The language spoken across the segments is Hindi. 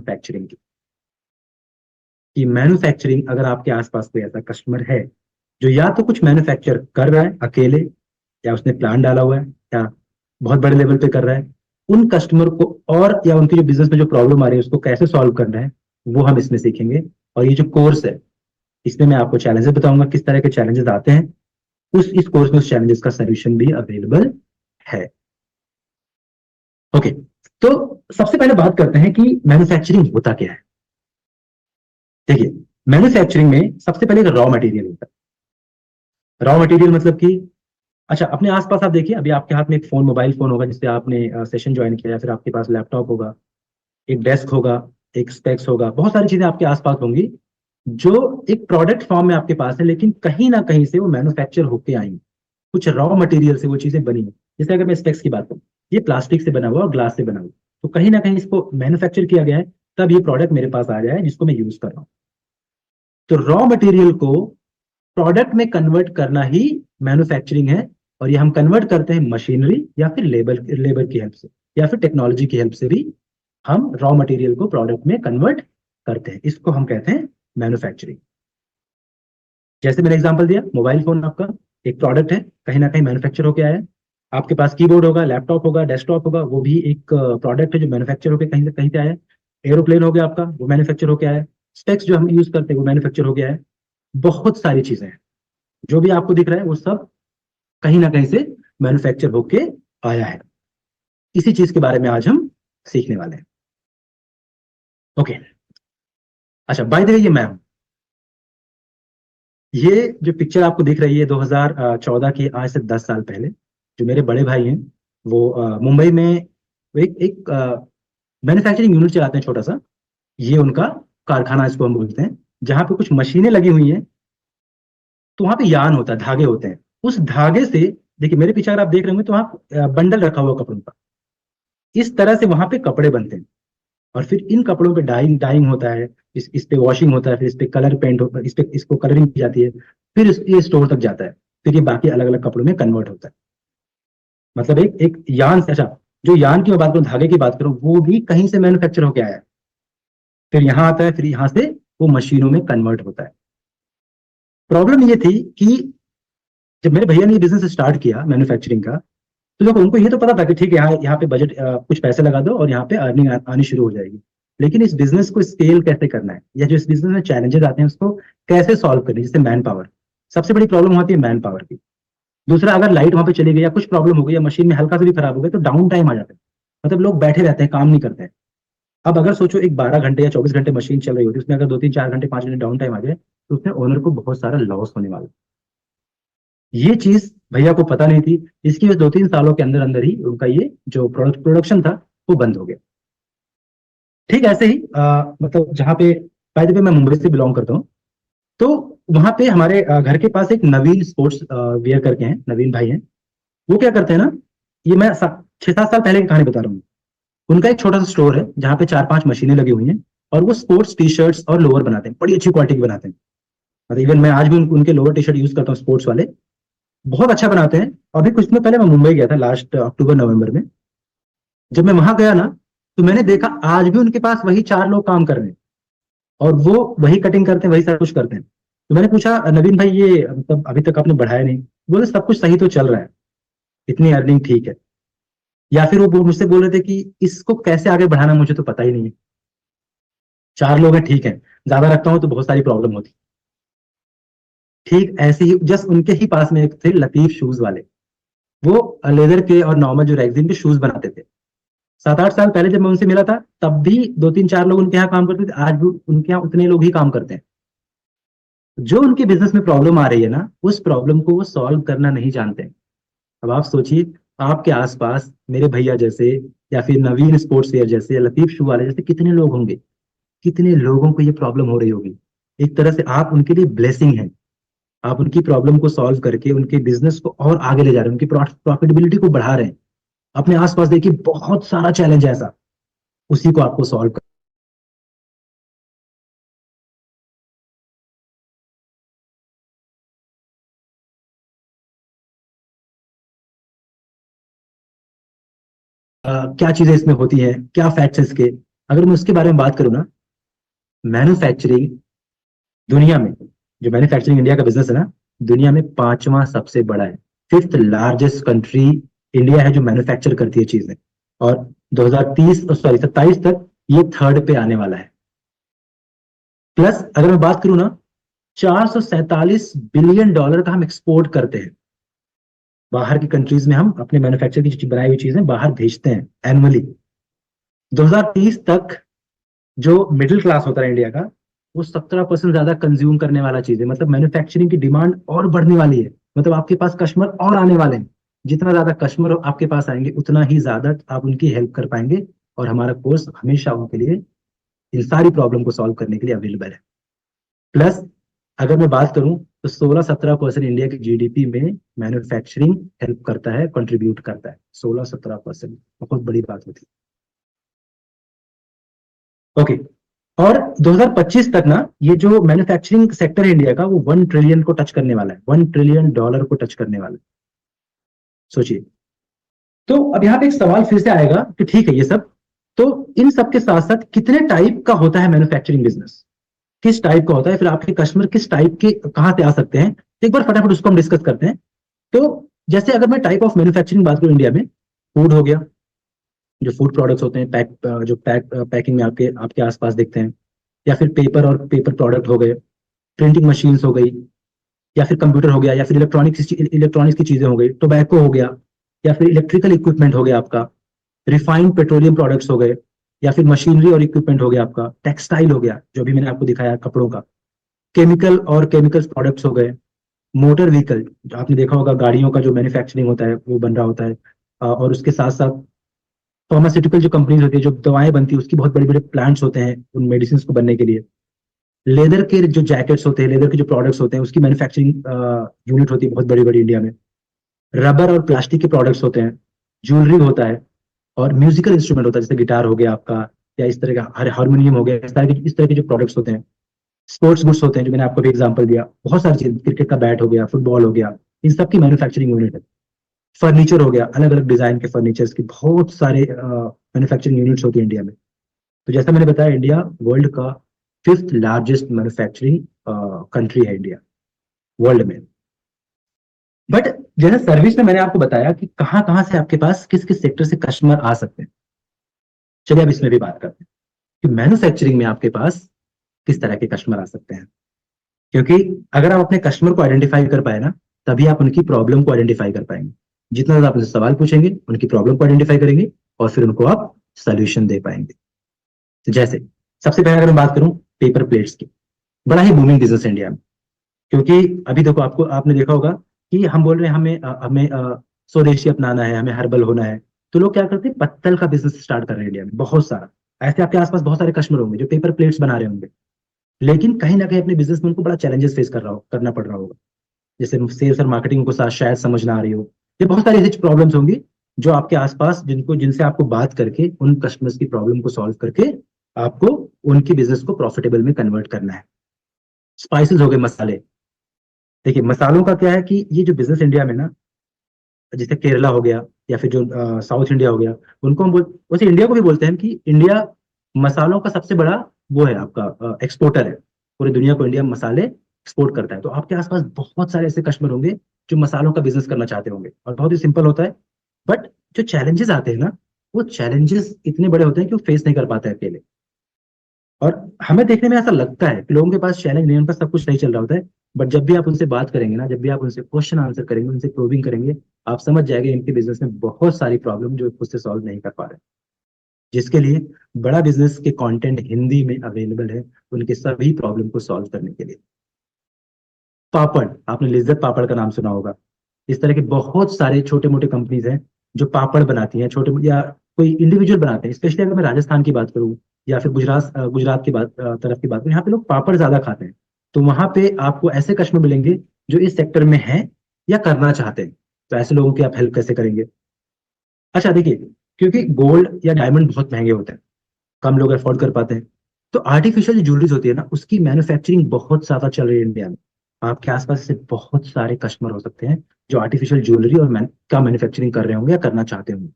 मैन्युफैक्चरिंग की, कि मैन्युफैक्चरिंग अगर आपके आसपास कोई ऐसा कस्टमर है जो या तो कुछ मैन्युफैक्चर कर रहा है अकेले, या उसने प्लान डाला हुआ है, या बहुत बड़े लेवल पे कर रहा है, उन कस्टमर को और या उनके जो बिजनेस में जो प्रॉब्लम आ रही है उसको कैसे सॉल्व करना है, वो हम इसमें सीखेंगे। और ये जो कोर्स है इसमें मैं आपको चैलेंजेस बताऊंगा, किस तरह के चैलेंजेस आते हैं, उस इस कोर्स में उस चैलेंजेस का सोल्यूशन भी अवेलेबल है। ओके, तो सबसे पहले बात करते हैं कि मैन्युफैक्चरिंग होता क्या है। देखिए, मैन्युफैक्चरिंग में सबसे पहले रॉ मटेरियल होता है। रॉ मटेरियल मतलब कि, अच्छा, अपने आसपास आप देखिए, अभी आपके हाथ में एक फोन, मोबाइल फोन होगा जिससे आपने सेशन ज्वाइन किया, या फिर आपके पास लैपटॉप होगा, एक डेस्क होगा, एक स्पेक्स होगा, बहुत सारी चीजें आपके आसपास होंगी जो एक प्रोडक्ट फॉर्म में आपके पास है, लेकिन कहीं ना कहीं से वो मैन्युफैक्चर होके आई, कुछ रॉ मटेरियल से वो चीजें बनी हैं। जैसे अगर मैं स्पेक्स की बात करूं, ये प्लास्टिक से बना हुआ और ग्लास से बना हुआ, तो कहीं ना कहीं इसको मैन्युफैक्चर किया गया है, तब ये प्रोडक्ट मेरे पास आ गया है जिसको मैं यूज कर रहा हूँ। तो रॉ मटेरियल को प्रोडक्ट में कन्वर्ट करना ही मैन्युफैक्चरिंग है। और ये हम कन्वर्ट करते हैं मशीनरी या फिर लेबर लेबर की हेल्प से, या फिर टेक्नोलॉजी की हेल्प से भी हम रॉ मटेरियल को प्रोडक्ट में कन्वर्ट करते हैं। इसको हम कहते हैं मैन्युफैक्चरिंग। जैसे मैंने एग्जांपल दिया, मोबाइल फोन आपका एक प्रोडक्ट है, कहीं ना कहीं मैन्युफैक्चर होकर आया है। आपके पास कीबोर्ड होगा, लैपटॉप होगा, डेस्कटॉप होगा, वो भी एक प्रोडक्ट है जो मैन्युफैक्चर होकर कहीं से कहीं से आया है। एरोप्लेन हो गया आपका, वो मैन्युफैक्चर होकर आया है। स्पेक्स जो हम यूज करते हैं वो मैन्युफैक्चर हो गया है। बहुत सारी चीजें हैं, जो भी आपको दिख रहा है वो सब कहीं ना कहीं से मैन्युफैक्चर होके आया है। इसी चीज के बारे में आज हम सीखने वाले हैं। ओके, अच्छा, बाय द वे, ये मैम, ये जो पिक्चर आपको दिख रही है 2014 की, आज से 10 साल पहले, जो मेरे बड़े भाई हैं, वो मुंबई में एक मैन्युफैक्चरिंग यूनिट चलाते हैं, छोटा सा। ये उनका कारखाना इसको हम बोलते हैं, जहाँ पे कुछ मशीनें लगी हुई हैं। तो वहाँ पे यान होता है, धागे होते हैं, उस धागे से, देखिए मेरे पीछे अगर आप देख रहे होंगे तो वहाँ बंडल रखा हुआ कपड़ों का, इस तरह से वहां पे कपड़े बनते हैं। और फिर इन कपड़ों पे डाइंग डाइंग होता है, इस पे वॉशिंग होता है, फिर इस पे कलर पेंट होता है, इस पे इसको कलरिंग की जाती है, फिर ये स्टोर तक जाता है, फिर ये बाकी अलग अलग कपड़ों में कन्वर्ट होता है। मतलब एक एक यान से, अच्छा, जो यान की मैं बात करूँ, धागे की बात करूँ, वो भी कहीं से मैन्युफैक्चर होकर आया है, फिर यहाँ आता है, फिर यहाँ से वो मशीनों में कन्वर्ट होता है। प्रॉब्लम ये थी कि जब मेरे भैया ने ये बिजनेस स्टार्ट किया मैन्युफैक्चरिंग का, तो लोग, उनको ये तो पता था कि ठीक है, यहाँ यहाँ पे बजट, कुछ पैसे लगा दो और यहाँ पे अर्निंग आनी शुरू हो जाएगी। लेकिन इस बिजनेस को स्केल कैसे करना है, या जो इस बिजनेस में चैलेंजेस आते हैं उसको कैसे सॉल्व करना है, जैसे मैन पावर, सबसे बड़ी प्रॉब्लम होती है मैन पावर की। दूसरा, अगर लाइट वहां पे चली गई या कुछ प्रॉब्लम हो गई या मशीन में हल्का से भी खराब हो गया तो डाउन टाइम आ जाता है, मतलब लोग बैठे रहते हैं, काम नहीं करते हैं। अब अगर सोचो, एक 12 घंटे या 24 घंटे मशीन चल रही होती है, उसमें अगर 2 3 4 घंटे 5 घंटे डाउन टाइम आ जाए, तो उसमें ओनर को बहुत सारा लॉस होने वाला है। ये चीज भैया को पता नहीं थी, इसकी वजह 2 3 सालों के अंदर अंदर ही उनका ये जो प्रोडक्शन था वो बंद हो गया। ठीक ऐसे ही मतलब जहाँ पे, बाय द वे, मैं मुंबई से बिलोंग करता हूँ, तो वहां पे हमारे घर के पास एक नवीन स्पोर्ट्स वेयर करके हैं, नवीन भाई हैं। वो क्या करते हैं ना, ये मैं 6 7 साल पहले की कहानी बता रहा हूँ। उनका एक छोटा सा स्टोर है जहाँ पे 4 5 मशीनें लगी हुई हैं, और वो स्पोर्ट्स टी शर्ट्स और लोअर बनाते हैं, बड़ी अच्छी क्वालिटी के बनाते हैं। मतलब इवन मैं आज भी उनके लोअर टी शर्ट यूज करता हूँ, स्पोर्ट्स वाले, बहुत अच्छा बनाते हैं। अभी कुछ दिनों पहले मैं मुंबई गया था, लास्ट अक्टूबर नवंबर में। जब मैं वहां गया ना, तो मैंने देखा आज भी उनके पास वही 4 लोग काम कर रहे हैं, और वो वही कटिंग करते हैं, वही सब कुछ करते हैं। तो मैंने पूछा, नवीन भाई, ये मतलब अभी तक आपने बढ़ाया नहीं? बोले, सब कुछ सही तो चल रहा है, इतनी अर्निंग ठीक है। या फिर वो मुझसे बोल रहे थे कि इसको कैसे आगे बढ़ाना मुझे तो पता ही नहीं है, 4 लोग हैं, ठीक है, ज्यादा रखता हूँ तो बहुत सारी प्रॉब्लम होती। ठीक ऐसे ही जस्ट उनके ही पास में एक थे लतीफ शूज वाले, वो लेदर के और नॉर्मल जो रैगजीन के शूज बनाते थे। 7 8 साल पहले जब मैं उनसे मिला था, तब भी 2 3 4 लोग उनके यहाँ काम करते थे, आज भी उनके यहाँ उतने लोग ही काम करते हैं। जो उनके बिजनेस में प्रॉब्लम आ रही है ना, उस प्रॉब्लम को वो सॉल्व करना नहीं जानते। अब आप सोचिए, आपके आसपास मेरे भैया जैसे, या फिर नवीन स्पोर्ट्स वेयर जैसे, या लतीफ शू वाले जैसे कितने लोग होंगे, कितने लोगों को ये प्रॉब्लम हो रही होगी। एक तरह से आप उनके लिए ब्लेसिंग है, आप उनकी प्रॉब्लम को सॉल्व करके उनके बिजनेस को और आगे ले जा रहे हैं, उनकी प्रॉफिटेबिलिटी को बढ़ा रहे हैं। अपने आसपास देखिए, बहुत सारा चैलेंज है ऐसा, उसी को आपको सॉल्व कर। क्या चीजें इसमें होती हैं, क्या फैक्ट्स इसके, अगर मैं उसके बारे में बात करूँ ना, मैन्युफैक्चरिंग दुनिया में, जो मैन्युफैक्चरिंग इंडिया का बिजनेस है ना, दुनिया में पांचवा सबसे बड़ा है। फिफ्थ लार्जेस्ट कंट्री इंडिया है जो मैन्युफैक्चर करती है चीजें। और 2030 सॉरी 27 तक ये थर्ड पे आने वाला है। प्लस अगर मैं बात करूँ ना, 447 बिलियन डॉलर का हम एक्सपोर्ट करते हैं। बाहर की कंट्रीज में हम अपने मैन्युफैक्चर की बनाई हुई चीजें बाहर भेजते हैं एनुअली। 2030 तक जो मिडिल क्लास होता है इंडिया का, वो 17% ज्यादा कंज्यूम करने वाला चीज है। मतलब मैन्युफैक्चरिंग की डिमांड और बढ़ने वाली है। मतलब आपके पास कस्टमर और आने वाले हैं। जितना ज्यादा कस्टमर आपके पास आएंगे उतना ही ज्यादा आप उनकी हेल्प कर पाएंगे। और हमारा कोर्स हमेशा उनके लिए इन सारी प्रॉब्लम को सॉल्व करने के लिए अवेलेबल है। प्लस अगर मैं बात करूं तो 16-17% इंडिया की जीडीपी में मैन्युफैक्चरिंग हेल्प करता है, कंट्रीब्यूट करता है। 16-17% बहुत बड़ी बात होती है। ओके। और 2025 तक ना, ये जो मैन्युफैक्चरिंग सेक्टर है इंडिया का, वो 1 ट्रिलियन को टच करने वाला है। 1 ट्रिलियन डॉलर को टच करने वाला है। सोचिए। तो अब यहाँ पे एक सवाल फिर से आएगा कि ठीक है ये सब, तो इन सब के साथ साथ कितने टाइप का होता है मैन्युफैक्चरिंग बिजनेस, किस टाइप का होता है, फिर आपके कस्टमर किस टाइप के कहाँ से आ सकते हैं, तो एक बार फटाफट उसको हम डिस्कस करते हैं। तो जैसे अगर मैं टाइप ऑफ मैन्युफैक्चरिंग बात करूं इंडिया में, फूड हो गया, जो फूड प्रोडक्ट्स होते हैं, पैकिंग में आपके आपके आसपास दिखते हैं। या फिर पेपर और पेपर प्रोडक्ट हो गए, प्रिंटिंग मशीन्स हो गई, या फिर कंप्यूटर हो गया, या फिर इलेक्ट्रॉनिक्स की चीजें हो गई, टोबैको हो गया, या फिर इलेक्ट्रिकल इक्विपमेंट हो गया आपका, रिफाइंड पेट्रोलियम प्रोडक्ट्स हो गए, या फिर मशीनरी और इक्विपमेंट हो गया आपका, टेक्सटाइल हो गया जो अभी मैंने आपको दिखाया कपड़ों का, केमिकल और केमिकल्स प्रोडक्ट्स हो गए, मोटर व्हीकल, जो आपने देखा होगा गाड़ियों का जो मैन्युफैक्चरिंग होता है वो बन रहा होता है। और उसके साथ साथ फार्मास्यूटिकल जो कंपनीज होती है, जो दवाएं बनती है, उसकी बहुत बड़े बड़े प्लांट्स होते हैं उन मेडिसिन को बनने के लिए। लेदर के जो जैकेट्स होते हैं, लेदर के जो प्रोडक्ट्स होते हैं, उसकी मैन्युफैक्चरिंग यूनिट होती है बहुत बड़ी बड़ी इंडिया में। रबर और प्लास्टिक के प्रोडक्ट्स होते हैं, ज्वेलरी होता है, और म्यूजिकल इंस्ट्रूमेंट होता है, जैसे गिटार हो गया आपका, या इस तरह का हारमोनियम हो गया, इस तरह के जो प्रोडक्ट्स होते हैं। स्पोर्ट्स गुड्स होते हैं, जो मैंने आपको भी एग्जांपल दिया, बहुत सारी चीज, क्रिकेट का बैट हो गया, फुटबॉल हो गया, इन सब की मैन्युफैक्चरिंग यूनिट है। फर्नीचर हो गया, अलग अलग डिजाइन के फर्नीचर्स की बहुत सारे मैन्युफैक्चरिंग यूनिट्स होती है इंडिया में। तो जैसा मैंने बताया, इंडिया वर्ल्ड का फिफ्थ लार्जेस्ट मैन्युफैक्चरिंग कंट्री है इंडिया, वर्ल्ड में। बट जैसे सर्विस में मैंने आपको बताया कि कहाँ कहाँ से आपके पास किस किस सेक्टर से कस्टमर आ सकते हैं। चलिए अब इसमें भी बात करते हैं कि मैन्युफैक्चरिंग में आपके पास किस तरह के कस्टमर आ सकते हैं। क्योंकि अगर आप अपने कस्टमर को आइडेंटिफाई कर पाए ना, तभी आप उनकी प्रॉब्लम को आइडेंटिफाई कर पाएंगे। जितना ज्यादा आप उनसे सवाल पूछेंगे, उनकी प्रॉब्लम को आइडेंटिफाई करेंगे, और फिर उनको आप सोल्यूशन दे पाएंगे। तो जैसे सबसे पहले अगर मैं बात करूं पेपर प्लेट्स की, बड़ा ही बूमिंग बिजनेस है इंडिया में। क्योंकि अभी देखो, आपको आपने देखा होगा कि हम बोल रहे हैं हमें स्वदेशी अपनाना है, हमें हर्बल होना है। तो लोग क्या करते हैं, पत्तल का बिजनेस स्टार्ट कर रहे हैं इंडिया में बहुत सारा। ऐसे आपके आसपास बहुत सारे कस्टमर होंगे जो पेपर प्लेट्स बना रहे होंगे, लेकिन कहीं ना कहीं अपने बिजनेस में उनको बड़ा चैलेंजेस फेस करना पड़ रहा होगा। जैसे सेल्स और मार्केटिंग को साथ शायद समझ ना आ रही हो। ये बहुत सारी ऐसी प्रॉब्लम्स होंगी जो आपके आसपास, जिनसे आपको बात करके उन कस्टमर्स की प्रॉब्लम को सॉल्व करके आपको उनकी बिजनेस को प्रॉफिटेबल में कन्वर्ट करना है। स्पाइसेस हो गए, मसाले। देखिए मसालों का क्या है कि ये जो बिजनेस इंडिया में ना, जैसे केरला हो गया, या फिर जो साउथ इंडिया हो गया, उनको हम वैसे इंडिया को भी बोलते हैं कि इंडिया मसालों का सबसे बड़ा वो है, आपका एक्सपोर्टर है। पूरी दुनिया को इंडिया मसाले एक्सपोर्ट करता है। तो आपके आसपास बहुत सारे ऐसे कस्टमर होंगे जो मसालों का बिजनेस करना चाहते होंगे, और बहुत ही सिंपल होता है। बट जो चैलेंजेस आते हैं ना, वो चैलेंजेस इतने बड़े होते हैं कि वो फेस नहीं कर पाते अकेले। और हमें देखने में ऐसा लगता है कि लोगों के पास चैलेंज नहीं, उनका सब कुछ सही चल रहा होता है। बट जब भी आप उनसे बात करेंगे ना, जब भी आप उनसे क्वेश्चन आंसर करेंगे, उनसे प्रोबिंग करेंगे, आप समझ जाएंगे इनके बिजनेस में बहुत सारी प्रॉब्लम जो खुद से सॉल्व नहीं कर पा रहे। जिसके लिए बड़ा बिजनेस के कंटेंट हिंदी में अवेलेबल है, उनके सभी प्रॉब्लम को सॉल्व करने के लिए। पापड़, आपने लिज्जत पापड़ का नाम सुना होगा। इस तरह के बहुत सारे छोटे मोटे कंपनीज हैं जो पापड़ बनाती हैं, छोटे, या कोई इंडिविजुअल बनाते हैं। स्पेशली अगर मैं राजस्थान की बात करूँ, या फिर गुजरात की तरफ की बात करूँ, यहाँ पे लोग पापड़ ज्यादा खाते हैं। तो वहां पे आपको ऐसे कस्टमर मिलेंगे जो इस सेक्टर में हैं या करना चाहते हैं। तो ऐसे लोगों की आप हेल्प कैसे करेंगे? अच्छा देखिए, क्योंकि गोल्ड या डायमंड बहुत महंगे होते हैं, कम लोग अफोर्ड कर पाते हैं। तो आर्टिफिशियल जो ज्वेलरीज होती है ना, उसकी मैन्युफैक्चरिंग बहुत ज्यादा चल रही है इंडिया में। आपके आसपास से बहुत सारे कस्टमर हो सकते हैं जो आर्टिफिशियल ज्वेलरी और का मैन्युफैक्चरिंग कर रहे होंगे या करना चाहते होंगे।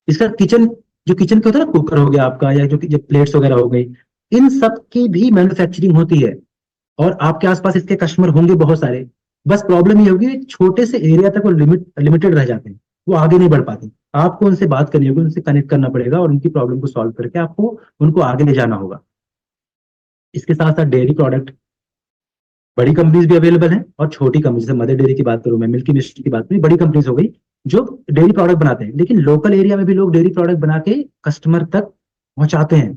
इसका किचन जो किचन के होता है ना, कुकर हो गया आपका, या जो प्लेट्स वगैरह हो गई, इन सब की भी मैन्युफैक्चरिंग होती है। और आपके आसपास इसके कस्टमर होंगे बहुत सारे। बस प्रॉब्लम ये होगी, छोटे से एरिया तक वो लिमिटेड रह जाते हैं, वो आगे नहीं बढ़ पाते। आपको उनसे बात करनी होगी, उनसे कनेक्ट करना पड़ेगा, और उनकी प्रॉब्लम को सॉल्व करके आपको उनको आगे ले जाना होगा। इसके साथ साथ डेयरी प्रोडक्ट, बड़ी कंपनीज भी अवेलेबल हैं और छोटी कंपनी, जैसे मदर डेयरी की बात करूं मैं, मिल्की मिस्ट की बात करूं, बड़ी कंपनीज हो गई जो डेयरी प्रोडक्ट बनाते हैं। लेकिन लोकल एरिया में भी लोग डेयरी प्रोडक्ट बना के कस्टमर तक पहुंचाते हैं,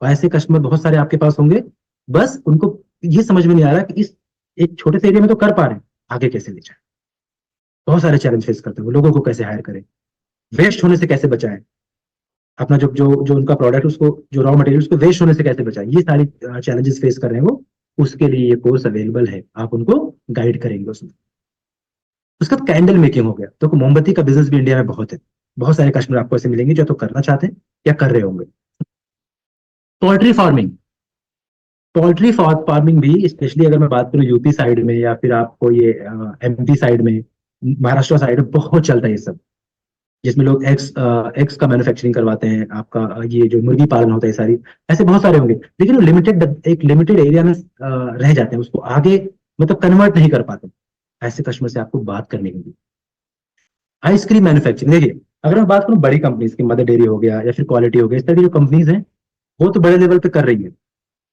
और ऐसे कस्टमर बहुत सारे आपके पास होंगे। बस उनको ये समझ में नहीं आ रहा कि इस एक छोटे से एरिया में तो कर पा रहे हैं, आगे कैसे ले जाए। बहुत सारे चैलेंज फेस करते हैं वो, लोगों को कैसे हायर करें, वेस्ट होने से कैसे बचाएं, अपना जो जो जो उनका प्रोडक्ट, उसको जो रॉ मटेरियल उसको वेस्ट होने से कैसे बचाएं, ये सारी चैलेंजेस फेस कर रहे हैं वो। उसके लिए ये कोर्स अवेलेबल है, आप उनको गाइड करेंगे उसमें। उसका कैंडल मेकिंग हो गया, तो मोमबत्ती का बिजनेस भी इंडिया में बहुत है। बहुत सारे कस्टमर आपको ऐसे मिलेंगे जो तो करना चाहते हैं या कर रहे होंगे। पोल्ट्री फार्मिंग, पोल्ट्री फार्मिंग भी, स्पेशली अगर मैं बात करूं यूपी साइड में, या फिर आपको ये एमपी साइड में, महाराष्ट्र साइड में बहुत चलता है ये सब। जिसमें लोग एग्स एग्स का मैन्युफैक्चरिंग करवाते हैं, आपका ये जो मुर्गी पालन होता है सारी, ऐसे बहुत सारे होंगे। लेकिन वो एक लिमिटेड एरिया में रह जाते हैं, उसको आगे मतलब कन्वर्ट नहीं कर पाते। ऐसे कस्टमर से आपको बात करनी होगी। आइसक्रीम मैन्युफैक्चरिंग, देखिए अगर मैं बात करूं बड़ी कंपनीज की, मदर डेयरी हो गया या फिर क्वालिटी हो गया, इस तरह की जो कंपनीज हैं, वो तो बड़े लेवल पे कर रही है।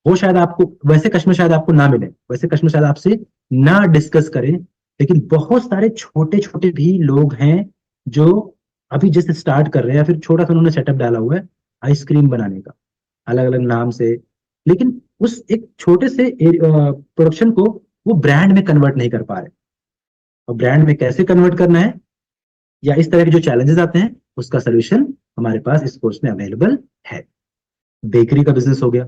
वो शायद आपको, वैसे कस्टमर शायद आपको ना मिले, वैसे कस्टमर शायद आपसे ना डिस्कस करें। लेकिन बहुत सारे छोटे छोटे भी लोग हैं जो अभी जैसे स्टार्ट कर रहे हैं, या फिर छोटा सा उन्होंने सेटअप डाला हुआ है आइसक्रीम बनाने का, अलग अलग नाम से। लेकिन उस एक छोटे से प्रोडक्शन को वो ब्रांड में कन्वर्ट नहीं कर पा रहे। और ब्रांड में कैसे कन्वर्ट करना है, या इस तरह के जो चैलेंजेस आते हैं, उसका सोल्यूशन हमारे पास इस कोर्स में अवेलेबल है। बेकरी का बिजनेस हो गया,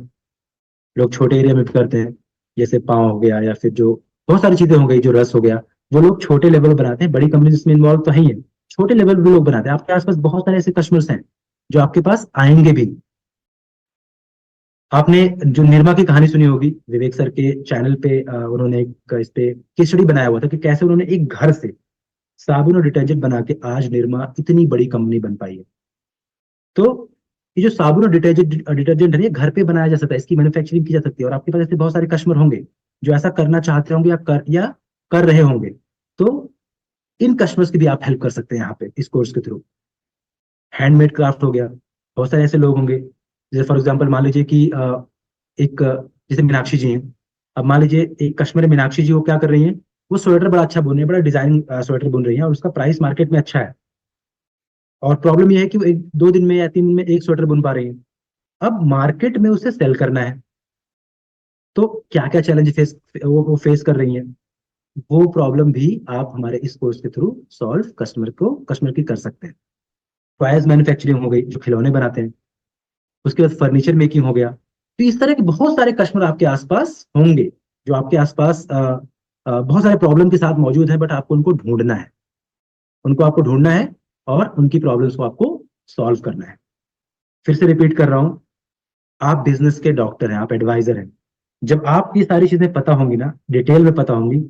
लोग छोटे एरिया में भी करते हैं, जैसे पाव हो गया, या फिर जो बहुत सारी चीजें हो गई, जो रस हो गया, वो लोग छोटे लेवल बनाते हैं। बड़ी कंपनी इसमें इन्वॉल्व तो है ही है, छोटे लेवल भी लोग बनाते हैं। आपके आसपास बहुत सारे ऐसे कस्टमर्स हैं जो आपके पास आएंगे भी। आपने जो निरमा की कहानी सुनी होगी, विवेक सर के चैनल पे उन्होंने एक इस पे केस स्टडी बनाया हुआ था कि कैसे उन्होंने एक घर से साबुन और डिटर्जेंट बना के आज निरमा इतनी बड़ी कंपनी बन पाई है। तो ये जो साबुन और डिटर्जेंट डिटर्जेंट है, ये घर पे बनाया जा सकता है, इसकी मैन्युफैक्चरिंग की जा सकती है। और आपके पास ऐसे बहुत सारे कस्टमर होंगे जो ऐसा करना चाहते होंगे, या कर रहे होंगे। तो इन कस्टमर्स की भी आप हेल्प कर सकते हैं यहाँ पे इस कोर्स के थ्रू। हैंडमेड क्राफ्ट हो गया, बहुत सारे ऐसे लोग होंगे, जैसे फॉर एग्जाम्पल मान लीजिए कि एक जैसे मीनाक्षी जी हैं। अब मान लीजिए एक कस्टमर है मीनाक्षी जी, वो क्या कर रही हैं, वो स्वेटर बड़ा अच्छा बुन रही है, बड़ा डिजाइनिंग स्वेटर बुन रही है, और उसका प्राइस मार्केट में अच्छा है। और प्रॉब्लम ये है कि वो एक दो दिन में या तीन दिन में एक स्वेटर बुन पा रही है। अब मार्केट में उसे सेल करना है, तो क्या क्या चैलेंज वो फेस कर रही हैं, वो प्रॉब्लम भी आप हमारे इस कोर्स के थ्रू सॉल्व कस्टमर की कर सकते हैं। टॉयज मैन्युफैक्चरिंग हो गई, जो खिलौने बनाते हैं। उसके बाद फर्नीचर मेकिंग हो गया। तो इस तरह के बहुत सारे कस्टमर आपके आसपास होंगे, जो आपके आसपास बहुत सारे प्रॉब्लम के साथ मौजूद है, बट आपको उनको ढूंढना है। उनको आपको ढूंढना है और उनकी प्रॉब्लम्स को आपको सॉल्व करना है। फिर से रिपीट कर रहा हूं, आप बिजनेस के डॉक्टर हैं, आप एडवाइजर हैं। जब आपको ये सारी चीजें पता होंगी ना, डिटेल में पता होंगी,